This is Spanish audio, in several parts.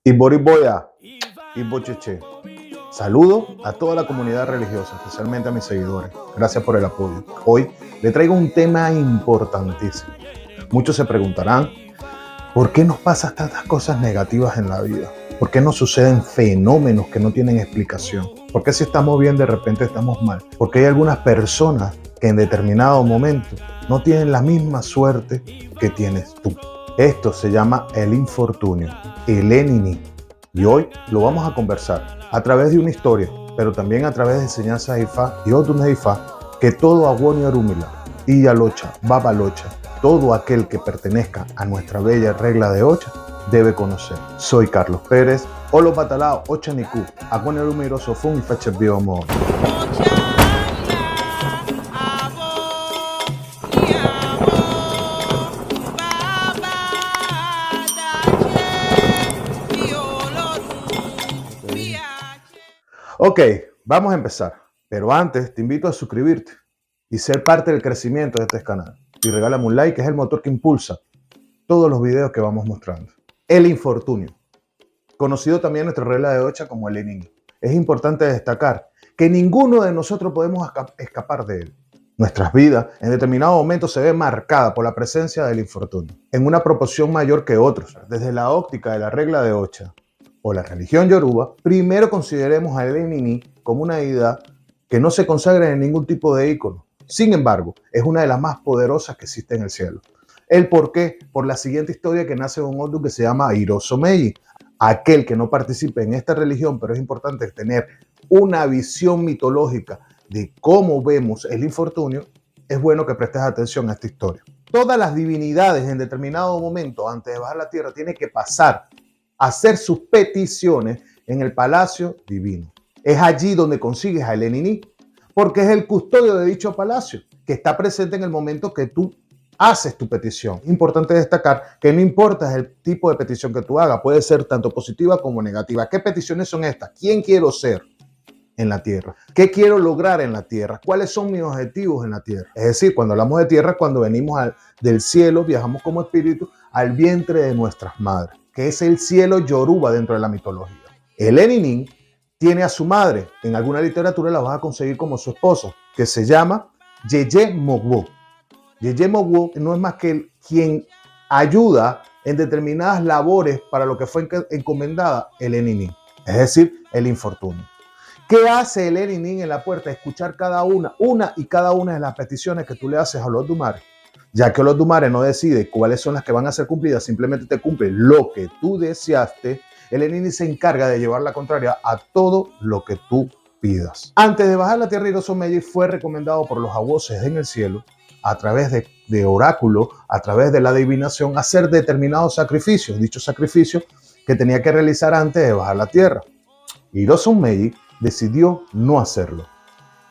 Y Boriboya y Bocheche. Saludo a toda la comunidad religiosa, especialmente a mis seguidores. Gracias por el apoyo. Hoy le traigo un tema importantísimo. Muchos se preguntarán, ¿por qué nos pasan tantas cosas negativas en la vida? ¿Por qué nos suceden fenómenos que no tienen explicación? ¿Por qué si estamos bien de repente estamos mal? Porque hay algunas personas que en determinado momento no tienen la misma suerte que tienes tú. Esto se llama el infortunio, el enini. Y hoy lo vamos a conversar a través de una historia, pero también a través de enseñanzas de Ifá y otros de Ifá, que todo Agüoni Orúmila, Iyalocha, Babalocha, todo aquel que pertenezca a nuestra bella regla de Ocha debe conocer. Soy Carlos Pérez, Olo Batalao, Ocha Niku, Agüoni Orúmila Sofún y Fachebio Amor. Ok, vamos a empezar, pero antes te invito a suscribirte y ser parte del crecimiento de este canal. Y regálame un like, que es el motor que impulsa todos los videos que vamos mostrando. El infortunio, conocido también en nuestra regla de Ocha como el enini. Es importante destacar que ninguno de nosotros podemos escapar de él. Nuestras vidas en determinado momento se ve marcada por la presencia del infortunio, en una proporción mayor que otros. Desde la óptica de la regla de Ocha o la religión yoruba, primero consideremos al enini como una deidad que no se consagra en ningún tipo de ícono. Sin embargo, es una de las más poderosas que existe en el cielo. ¿El por qué? Por la siguiente historia que nace de un odu que se llama Iroso Meiji. Aquel que no participe en esta religión, pero es importante tener una visión mitológica de cómo vemos el infortunio, es bueno que prestes atención a esta historia. Todas las divinidades en determinado momento, antes de bajar la tierra, tienen que pasar a hacer sus peticiones en el palacio divino. Es allí donde consigues a el enini, porque es el custodio de dicho palacio, que está presente en el momento que tú haces tu petición. Importante destacar que no importa el tipo de petición que tú hagas, puede ser tanto positiva como negativa. ¿Qué peticiones son estas? ¿Quién quiero ser en la tierra? ¿Qué quiero lograr en la tierra? ¿Cuáles son mis objetivos en la tierra? Es decir, cuando hablamos de tierra, cuando venimos del cielo, viajamos como espíritu al vientre de nuestras madres, que es el cielo yoruba dentro de la mitología. El enini tiene a su madre, en alguna literatura la vas a conseguir como su esposa, que se llama Yeye Mogwo. Yeye Mogwo no es más que quien ayuda en determinadas labores para lo que fue encomendada el enini, es decir, el infortunio. ¿Qué hace el enini en la puerta? Escuchar una y cada una de las peticiones que tú le haces a los Dumares. Ya que los Dumares no decide cuáles son las que van a ser cumplidas, simplemente te cumple lo que tú deseaste. El enini se encarga de llevar la contraria a todo lo que tú pidas. Antes de bajar la tierra, Iroso Meiji fue recomendado por los aguoses en el cielo, a través de oráculo, a través de la adivinación, hacer determinados sacrificios. Dichos sacrificios que tenía que realizar antes de bajar la tierra. Iroso Meiji decidió no hacerlo.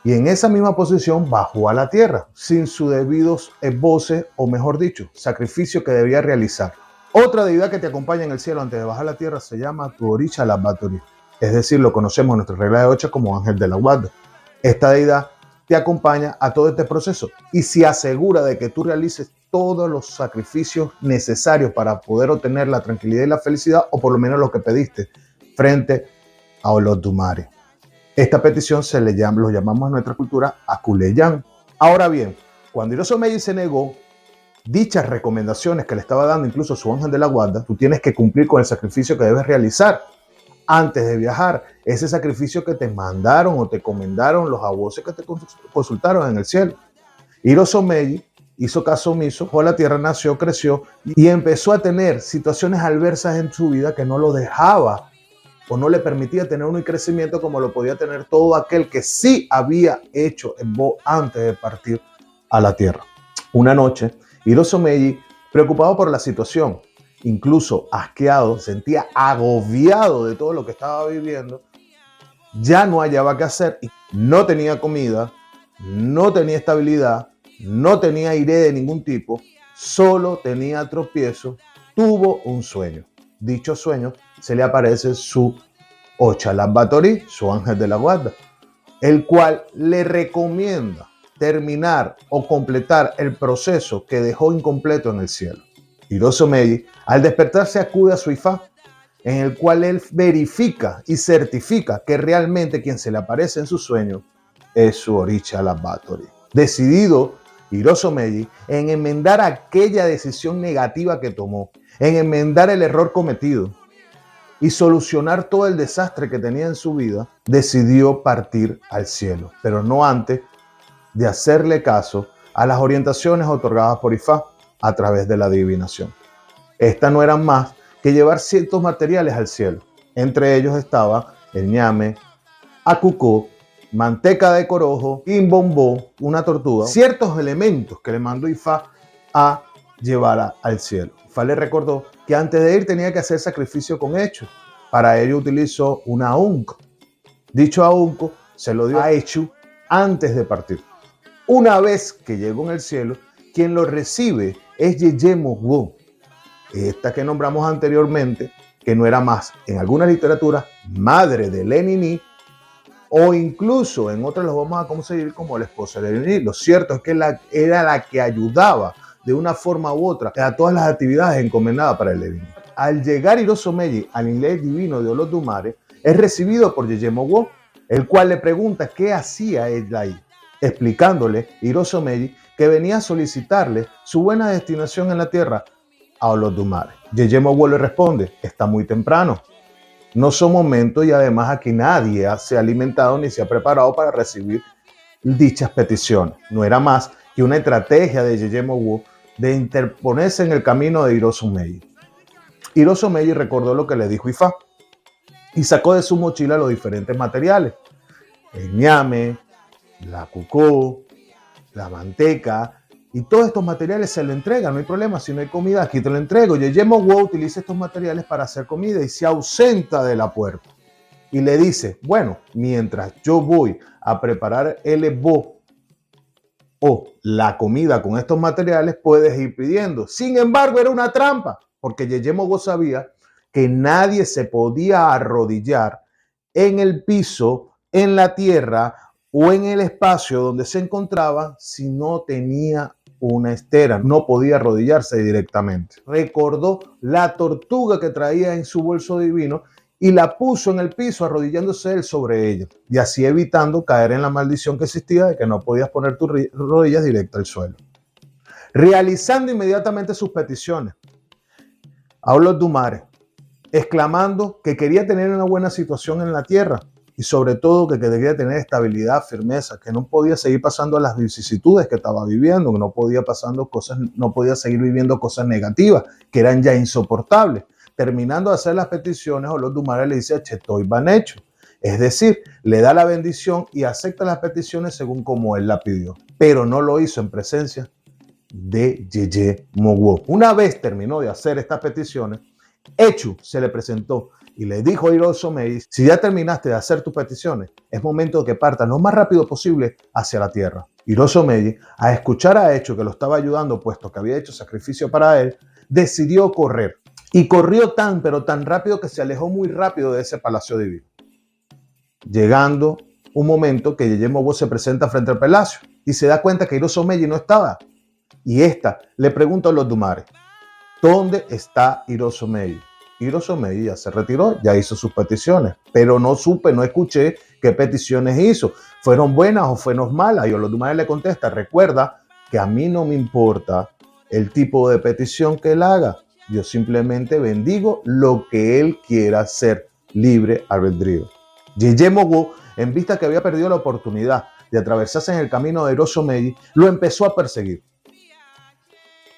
Y en esa misma posición bajó a la tierra, sin sus debidos voces, o mejor dicho, sacrificio que debía realizar. Otra deidad que te acompaña en el cielo antes de bajar a la tierra se llama Tuoricha Labatori. Es decir, lo conocemos en nuestra regla de Ocha como ángel de la guarda. Esta deidad te acompaña a todo este proceso y se asegura de que tú realices todos los sacrificios necesarios para poder obtener la tranquilidad y la felicidad, o por lo menos lo que pediste frente a los Dumares. Esta petición lo llamamos en nuestra cultura Akuleyán. Ahora bien, cuando Iroso Meiji se negó dichas recomendaciones que le estaba dando incluso su ángel de la guarda, tú tienes que cumplir con el sacrificio que debes realizar antes de viajar. Ese sacrificio que te mandaron o te encomendaron los abuesos que te consultaron en el cielo. Iroso Meiji hizo caso omiso, fue a la tierra, nació, creció y empezó a tener situaciones adversas en su vida que no lo dejaba o no le permitía tener un crecimiento como lo podía tener todo aquel que sí había hecho en voz antes de partir a la tierra. Una noche, Iroso Meiji, preocupado por la situación, incluso asqueado, sentía agobiado de todo lo que estaba viviendo, ya no hallaba qué hacer, y no tenía comida, no tenía estabilidad, no tenía aire de ningún tipo, solo tenía tropiezo, tuvo un sueño. Dicho sueño, se le aparece su Ocha Labatori, su ángel de la guarda, el cual le recomienda terminar o completar el proceso que dejó incompleto en el cielo. Iroso Meiji, al despertarse, acude a su Ifá en el cual él verifica y certifica que realmente quien se le aparece en su sueño es su Orichala Bathory. Decidido Hirozo Meiji en enmendar aquella decisión negativa que tomó, en enmendar el error cometido y solucionar todo el desastre que tenía en su vida, decidió partir al cielo, pero no antes de hacerle caso a las orientaciones otorgadas por Ifá a través de la adivinación. Estas no eran más que llevar ciertos materiales al cielo. Entre ellos estaba el ñame, acucó, manteca de corojo, quimbombó, una tortuga, ciertos elementos que le mandó Ifá a llevar al cielo. Ifá le recordó que antes de ir tenía que hacer sacrificio con Echu. Para ello utilizó un ahunco. Dicho ahunco se lo dio a Echu antes de partir. Una vez que llegó en el cielo, quien lo recibe es Yeye-Mogwo, esta que nombramos anteriormente, que no era más, en algunas literaturas, madre de Lenini, o incluso en otras los vamos a conseguir como la esposa de Lenini. Lo cierto es que era la que ayudaba de una forma u otra a todas las actividades encomendadas para el Lenini. Al llegar Hirozo Meiji al inglés divino de Olodumare, es recibido por Yeye-Mogwo, el cual le pregunta qué hacía él ahí, explicándole Hirozo Meiji que venía a solicitarle su buena destinación en la tierra a Olodumare. Yeye-Mogwo le responde: está muy temprano, no son momentos y además aquí nadie se ha alimentado ni se ha preparado para recibir dichas peticiones. No era más que una estrategia de Yeye-Mogwo de interponerse en el camino de Hirozo Meiji. Hirozo Meiji recordó lo que le dijo Ifá y sacó de su mochila los diferentes materiales: el ñame, la cucó, la manteca, y todos estos materiales se lo entregan. No hay problema, si no hay comida, aquí te lo entrego. Yeye-Mogwo utiliza estos materiales para hacer comida y se ausenta de la puerta. Y le dice: bueno, mientras yo voy a preparar el ebo o la comida con estos materiales, puedes ir pidiendo. Sin embargo, era una trampa, porque Yeye-Mogwo sabía que nadie se podía arrodillar en el piso, en la tierra o en el espacio donde se encontraba si no tenía una estera, no podía arrodillarse directamente. Recordó la tortuga que traía en su bolso divino y la puso en el piso, arrodillándose él sobre ella, y así evitando caer en la maldición que existía de que no podías poner tus rodillas directas al suelo. Realizando inmediatamente sus peticiones a Olodumare, exclamando que quería tener una buena situación en la tierra y sobre todo que quería tener estabilidad, firmeza, que no podía seguir pasando las vicisitudes que estaba viviendo, que no podía seguir viviendo cosas negativas, que eran ya insoportables. Terminando de hacer las peticiones, Olodumare le dice a Chetoy Banecho, es decir, le da la bendición y acepta las peticiones según como él la pidió, pero no lo hizo en presencia de Yeye-Mogwo. Una vez terminó de hacer estas peticiones, Echu se le presentó y le dijo a Hirozo Meiji: si ya terminaste de hacer tus peticiones, es momento de que partas lo más rápido posible hacia la tierra. Hirozo Meiji, a escuchar a Echu que lo estaba ayudando, puesto que había hecho sacrificio para él, decidió correr. Y corrió pero tan rápido que se alejó muy rápido de ese palacio divino. Llegando un momento que Yeye-Mogwo se presenta frente al palacio y se da cuenta que Hirozo Meiji no estaba. Y esta le pregunta a Olodumare: ¿dónde está Hirozo Meiji? Hirozo Meiji ya se retiró, ya hizo sus peticiones, pero no escuché qué peticiones hizo. ¿Fueron buenas o fueron malas? Y Olodumare le contesta: recuerda que a mí no me importa el tipo de petición que él haga. Yo simplemente bendigo lo que él quiera hacer, libre albedrío. Yeye-Mogwo, en vista que había perdido la oportunidad de atravesarse en el camino de Hirozo Meiji, lo empezó a perseguir,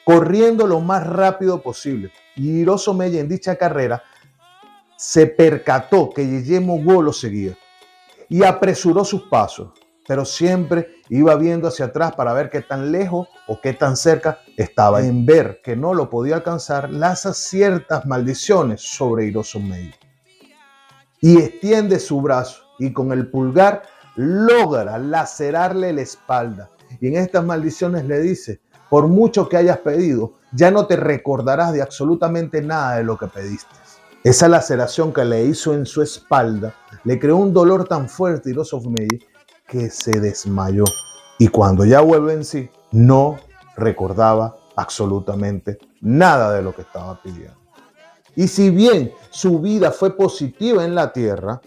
corriendo lo más rápido posible. Y Hirozo Meiji en dicha carrera se percató que Yeye-Mogwo lo seguía y apresuró sus pasos, pero siempre iba viendo hacia atrás para ver qué tan lejos o qué tan cerca estaba. En ver que no lo podía alcanzar, lanza ciertas maldiciones sobre Hirozo Meiji y extiende su brazo y con el pulgar logra lacerarle la espalda. Y en estas maldiciones le dice: por mucho que hayas pedido, ya no te recordarás de absolutamente nada de lo que pediste. Esa laceración que le hizo en su espalda le creó un dolor tan fuerte a Hirozo Meiji que se desmayó. Y cuando ya vuelve en sí, no recordaba absolutamente nada de lo que estaba pidiendo. Y si bien su vida fue positiva en la tierra,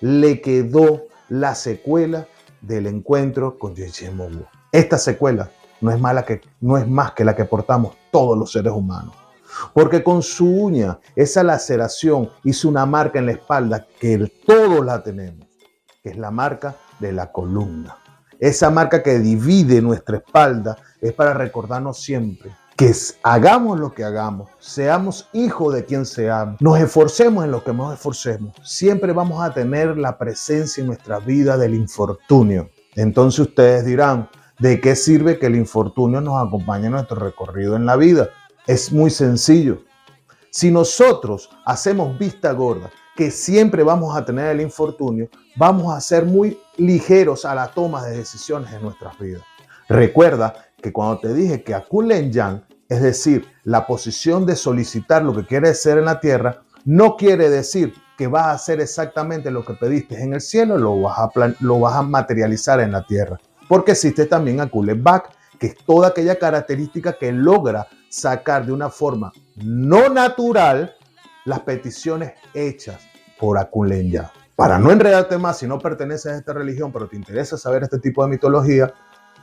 le quedó la secuela del encuentro con Yeyemoghu. Esta secuela no es más que la que portamos todos los seres humanos. Porque con su uña, esa laceración hizo una marca en la espalda que todos la tenemos, que es la marca de la columna. Esa marca que divide nuestra espalda es para recordarnos siempre que hagamos lo que hagamos, seamos hijos de quien seamos, nos esforcemos en lo que nos esforcemos, siempre vamos a tener la presencia en nuestra vida del infortunio. Entonces ustedes dirán, ¿de qué sirve que el infortunio nos acompañe en nuestro recorrido en la vida? Es muy sencillo. Si nosotros hacemos vista gorda, que siempre vamos a tener el infortunio, vamos a ser muy ligeros a la toma de decisiones en nuestras vidas. Recuerda que cuando te dije que Akulen Yan, es decir, la posición de solicitar lo que quieres ser en la tierra, no quiere decir que vas a hacer exactamente lo que pediste en el cielo, lo vas a materializar en la tierra. Porque existe también Akulen Bak, que es toda aquella característica que logra sacar de una forma no natural las peticiones hechas por Akulen Yan. Para no enredarte más, si no perteneces a esta religión, pero te interesa saber este tipo de mitología,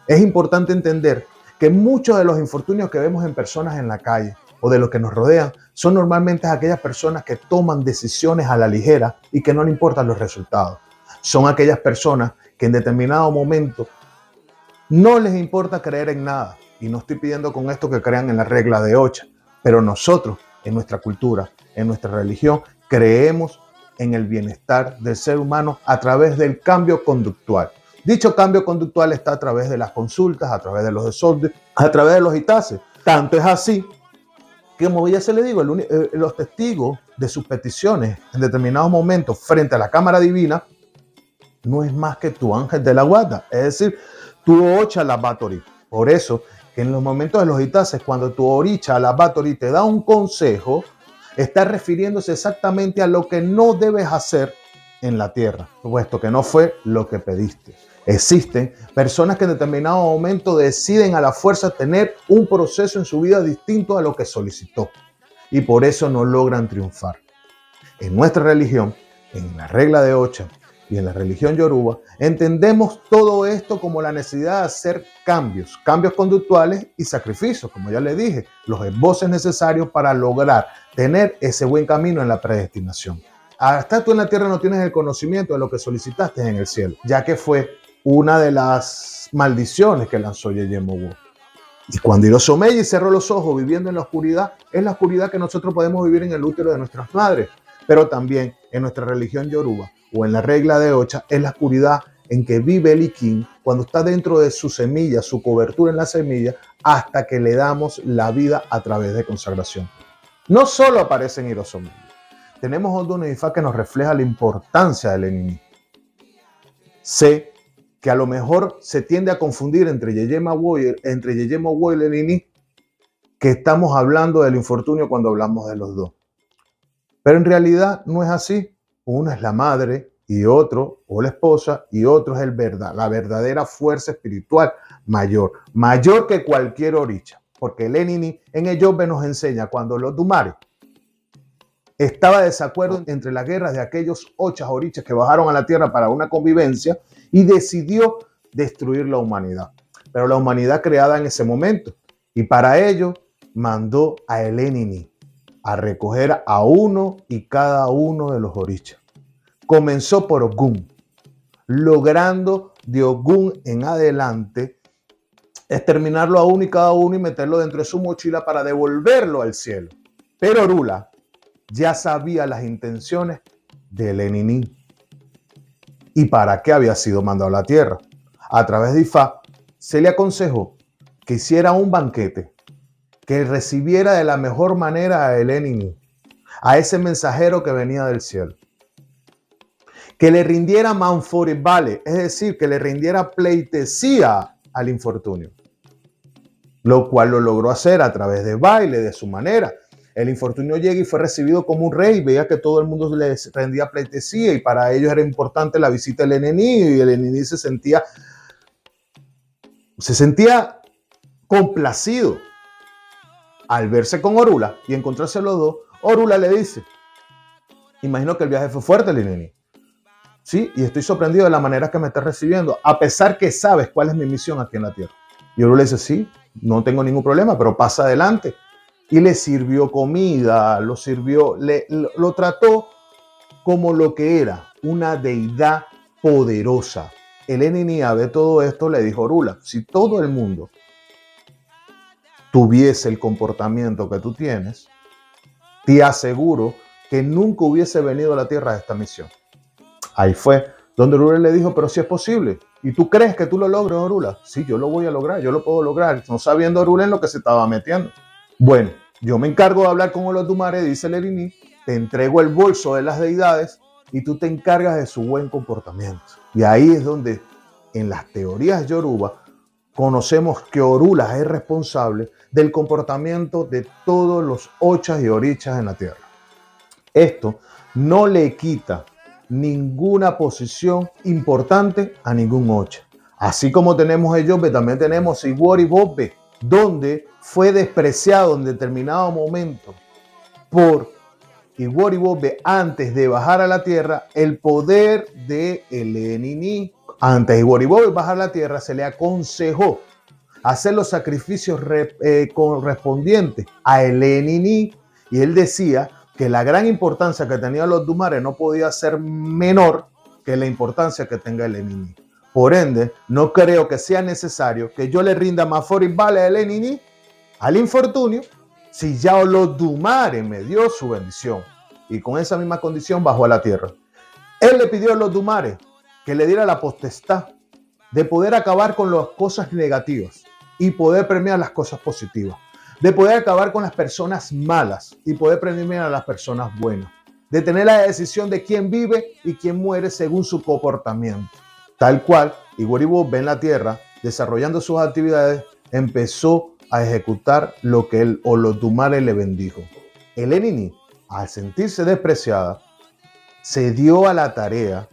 es importante entender que muchos de los infortunios que vemos en personas en la calle o de los que nos rodean son normalmente aquellas personas que toman decisiones a la ligera y que no le importan los resultados. Son aquellas personas que en determinado momento no les importa creer en nada. Y no estoy pidiendo con esto que crean en la regla de Ocha, pero nosotros, en nuestra cultura, en nuestra religión, creemos en el bienestar del ser humano a través del cambio conductual. Dicho cambio conductual está a través de las consultas, a través de los desórdenes, a través de los itases. Tanto es así que, como ya se le digo, los testigos de sus peticiones en determinados momentos frente a la cámara divina no es más que tu ángel de la guarda, es decir, tu Ocha Labatori. Por eso que en los momentos de los itases, cuando tu Oricha Labatori te da un consejo, está refiriéndose exactamente a lo que no debes hacer en la tierra, puesto que no fue lo que pediste. Existen personas que en determinado momento deciden a la fuerza tener un proceso en su vida distinto a lo que solicitó y por eso no logran triunfar. En nuestra religión, en la regla de Ocha y en la religión yoruba, entendemos todo esto como la necesidad de hacer cambios conductuales y sacrificios, como ya le dije, los esboces necesarios para lograr tener ese buen camino en la predestinación. Hasta tú en la tierra no tienes el conocimiento de lo que solicitaste en el cielo, ya que fue una de las maldiciones que lanzó Yeyemoghu. Y cuando Irosomeyi cerró los ojos viviendo en la oscuridad, es la oscuridad que nosotros podemos vivir en el útero de nuestras madres, pero también en nuestra religión yoruba o en la regla de Ocha es la oscuridad en que vive el Ikin cuando está dentro de su semilla, su cobertura en la semilla, hasta que le damos la vida a través de consagración. No solo aparece en Irosomeyi, tenemos Odun Ifá que nos refleja la importancia del Enini. Sé que a lo mejor se tiende a confundir entre Yeyemoghu y el Enini, que estamos hablando del infortunio cuando hablamos de los dos. Pero en realidad no es así. Uno es la madre y otro, o la esposa, y otro es la verdadera fuerza espiritual mayor que cualquier oricha. Porque el Enini en el Yobe nos enseña cuando los Dumare estaba desacuerdo entre las guerras de aquellos 8 orichas que bajaron a la tierra para una convivencia y decidió destruir la humanidad. Pero la humanidad creada en ese momento. Y para ello mandó a el Enini a recoger a uno y cada uno de los orichas. Comenzó por Ogún, logrando de Ogún en adelante exterminarlo a uno y cada uno y meterlo dentro de su mochila para devolverlo al cielo. Pero Orula ya sabía las intenciones del Enini y para qué había sido mandado a la tierra. A través de Ifá se le aconsejó que hiciera un banquete, que recibiera de la mejor manera a el Enini, a ese mensajero que venía del cielo, que le rindiera manforibale, es decir, que le rindiera pleitesía al infortunio, lo cual lo logró hacer a través de baile, de su manera. El infortunio llega y fue recibido como un rey, veía que todo el mundo le rendía pleitesía y para ellos era importante la visita del Enení y el Enení se sentía complacido al verse con Orula y encontrarse los dos. Orula le dice, imagino que el viaje fue fuerte, Lenini. Sí, y estoy sorprendido de la manera que me estás recibiendo, a pesar que sabes cuál es mi misión aquí en la Tierra. Y Orula le dice, sí, no tengo ningún problema, pero pasa adelante. Y le sirvió comida, lo trató como lo que era, una deidad poderosa. El Enini a ver todo esto le dijo a Orula, si todo el mundo tuviese el comportamiento que tú tienes, te aseguro que nunca hubiese venido a la Tierra a esta misión. Ahí fue donde Orula le dijo, pero si es posible. ¿Y tú crees que tú lo logres, Orula? Sí, yo lo voy a lograr, yo lo puedo lograr. No sabiendo Orula en lo que se estaba metiendo. Bueno, yo me encargo de hablar con Olodumare, dice el Enini, te entrego el bolso de las deidades y tú te encargas de su buen comportamiento. Y ahí es donde, en las teorías yoruba, conocemos que Orula es responsable del comportamiento de todos los ochas y orichas en la tierra. Esto no le quita ninguna posición importante a ningún ocha. Así como tenemos el Yobe, también tenemos Iwori Bobbe, donde fue despreciado en determinado momento por Iwori Bobbe antes de bajar a la tierra el poder de el Enini. Antes de Iwori Bobbe bajar a la tierra se le aconsejó hacer los sacrificios correspondientes a el Enini y él decía que la gran importancia que tenían los Dumare no podía ser menor que la importancia que tenga el Enini. Por ende, no creo que sea necesario que yo le rinda más Foribale al Enini, al infortunio, si ya Olodumare me dio su bendición. Y con esa misma condición bajó a la tierra. Él le pidió a Olodumare que le diera la potestad de poder acabar con las cosas negativas y poder premiar las cosas positivas. De poder acabar con las personas malas y poder premiar a las personas buenas. De tener la decisión de quién vive y quién muere según su comportamiento. Tal cual, Iwori Bobbe en la tierra, desarrollando sus actividades, empezó a ejecutar lo que el Olodumare le bendijo. El Enini, al sentirse despreciada, se dio a la tarea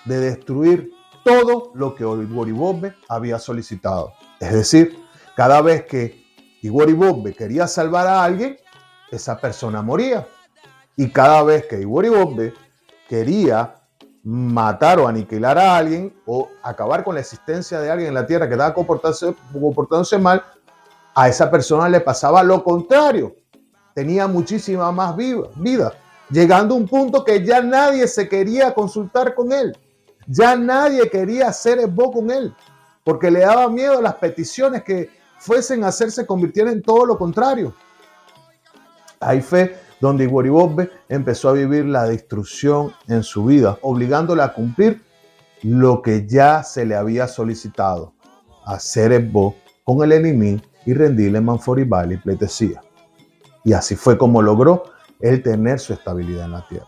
de destruir todo lo que Iwori Bobbe había solicitado. Es decir, cada vez que Iwori Bobbe quería salvar a alguien, esa persona moría. Y cada vez que Iwori Bobbe quería matar o aniquilar a alguien o acabar con la existencia de alguien en la tierra que estaba comportándose mal, a esa persona le pasaba lo contrario. Tenía muchísima más vida, llegando a un punto que ya nadie se quería consultar con él. Ya nadie quería hacer esbo con él, porque le daba miedo las peticiones que fuesen a hacer se convirtieran en todo lo contrario. Ahí fue donde Iwori Bobbe empezó a vivir la destrucción en su vida, obligándole a cumplir lo que ya se le había solicitado, hacer esbo con el Enini y rendirle Manforibali y pleitesía. Y así fue como logró él tener su estabilidad en la tierra.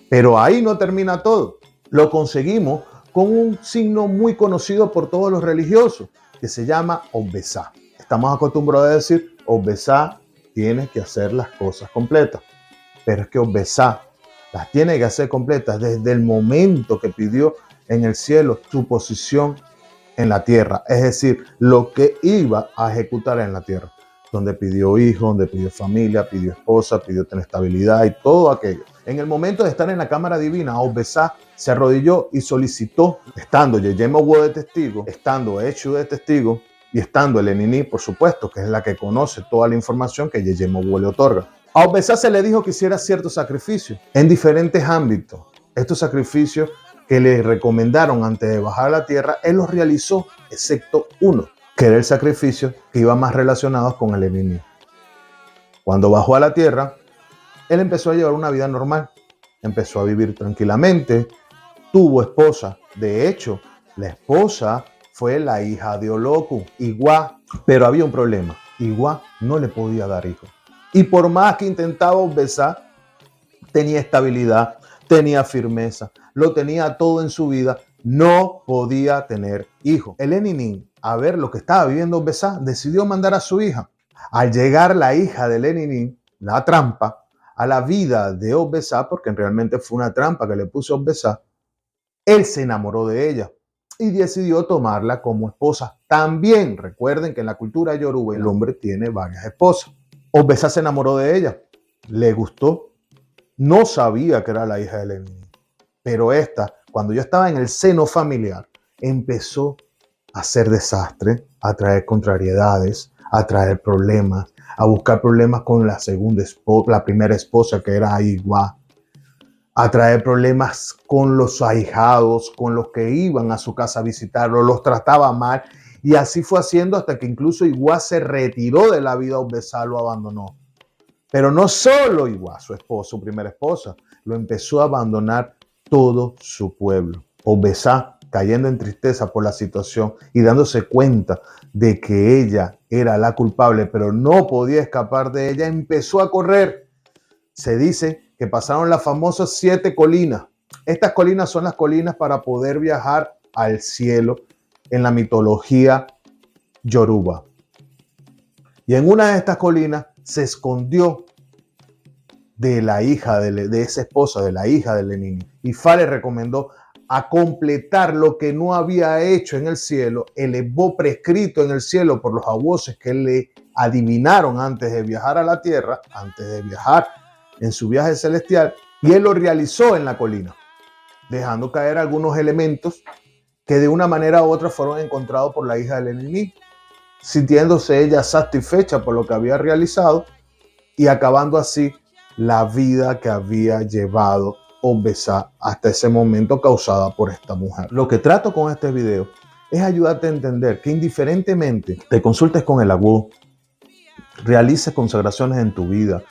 Pero ahí no termina todo. Lo conseguimos con un signo muy conocido por todos los religiosos, que se llama Obesá. Estamos acostumbrados a decir, Obesá tienes que hacer las cosas completas. Pero es que Obesá las tiene que hacer completas desde el momento que pidió en el cielo su posición en la tierra. Es decir, lo que iba a ejecutar en la tierra. Donde pidió hijo, donde pidió familia, pidió esposa, pidió tener estabilidad y todo aquello. En el momento de estar en la cámara divina, Obesá se arrodilló y solicitó, estando Yeyemo de testigo, estando Eshu de testigo y estando el Enini, por supuesto, que es la que conoce toda la información que Yeyemo le otorga. A Obesá se le dijo que hiciera ciertos sacrificios en diferentes ámbitos. Estos sacrificios que le recomendaron antes de bajar a la tierra, él los realizó, excepto uno, que era el sacrificio que iba más relacionado con el Enini. Cuando bajó a la tierra, él empezó a llevar una vida normal, empezó a vivir tranquilamente, tuvo esposa. De hecho, la esposa fue la hija de Oloku, Igua, pero había un problema. Igua no le podía dar hijos. Y por más que intentaba Obesá, tenía estabilidad, tenía firmeza, lo tenía todo en su vida, no podía tener hijos. El Enini, a ver lo que estaba viviendo Obesá, decidió mandar a su hija. Al llegar la hija del Enini, la trampa, a la vida de Obesá, porque realmente fue una trampa que le puso Obesá, él se enamoró de ella y decidió tomarla como esposa. También recuerden que en la cultura yoruba el hombre tiene varias esposas. Obesá se enamoró de ella le gustó, no sabía que era la hija de Lenin, pero esta, cuando yo estaba en el seno familiar, empezó a hacer desastre, a traer contrariedades, a traer problemas, a buscar problemas con la primera esposa, que era Aigua, a traer problemas con los ahijados, con los que iban a su casa a visitarlo, los trataba mal, y así fue haciendo hasta que incluso Aigua se retiró de la vida. Obesá lo abandonó. Pero no solo Aigua, su esposa, su primera esposa, lo empezó a abandonar todo su pueblo. Obesá, cayendo en tristeza por la situación y dándose cuenta de que ella era la culpable, pero no podía escapar de ella, empezó a correr. Se dice que pasaron las famosas 7 colinas. Estas colinas son las colinas para poder viajar al cielo en la mitología yoruba. Y en una de estas colinas se escondió de la hija de esa esposa, de la hija de Lenin. Ifá le recomendó a completar lo que no había hecho en el cielo, elevó prescrito en el cielo por los abusos que le adivinaron antes de viajar a la tierra, antes de viajar en su viaje celestial, y él lo realizó en la colina, dejando caer algunos elementos que de una manera u otra fueron encontrados por la hija de Lenin, sintiéndose ella satisfecha por lo que había realizado y acabando así la vida que había llevado Obesá hasta ese momento, causada por esta mujer. Lo que trato con este video es ayudarte a entender que indiferentemente te consultes con el agú, realices consagraciones en tu vida,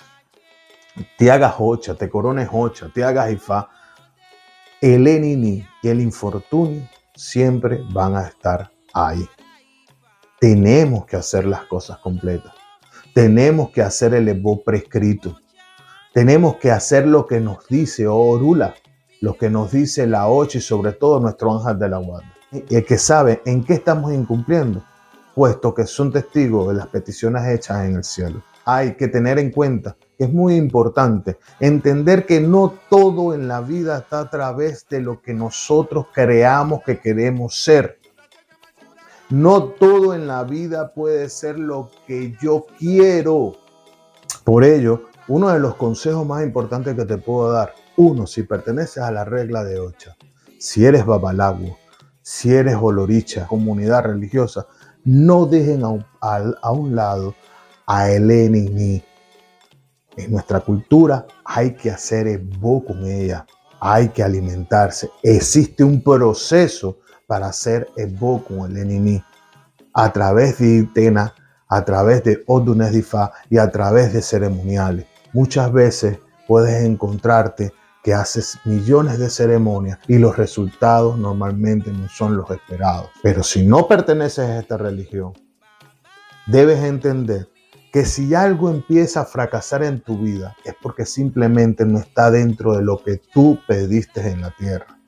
te hagas hocha, te corones hocha, te hagas ifá, el enini y el infortunio siempre van a estar ahí. Tenemos que hacer las cosas completas. Tenemos que hacer el evo prescrito. Tenemos que hacer lo que nos dice Orula, lo que nos dice la Ocha y sobre todo nuestro ángel de la guarda. Y el que sabe en qué estamos incumpliendo, puesto que son testigos de las peticiones hechas en el cielo. Hay que tener en cuenta que es muy importante entender que no todo en la vida está a través de lo que nosotros creamos que queremos ser. No todo en la vida puede ser lo que yo quiero. Por ello, uno de los consejos más importantes que te puedo dar, uno, si perteneces a la regla de Ocha, si eres babalago, si eres oloricha, comunidad religiosa, no dejen a un lado a el enini. En nuestra cultura hay que hacer evo con ella, hay que alimentarse. Existe un proceso para hacer evo con el enini a través de Itena, a través de Odunes de Ifá y a través de ceremoniales. Muchas veces puedes encontrarte que haces millones de ceremonias y los resultados normalmente no son los esperados. Pero si no perteneces a esta religión, debes entender que si algo empieza a fracasar en tu vida es porque simplemente no está dentro de lo que tú pediste en la tierra.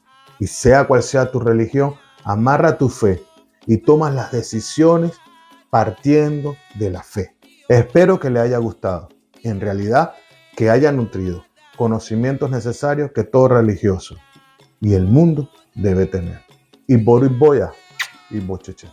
Y sea cual sea tu religión, amarra tu fe y tomas las decisiones partiendo de la fe. Espero que le haya gustado. En realidad, que haya nutrido conocimientos necesarios que todo religioso y el mundo debe tener. Y Boris Boya y Bocheche.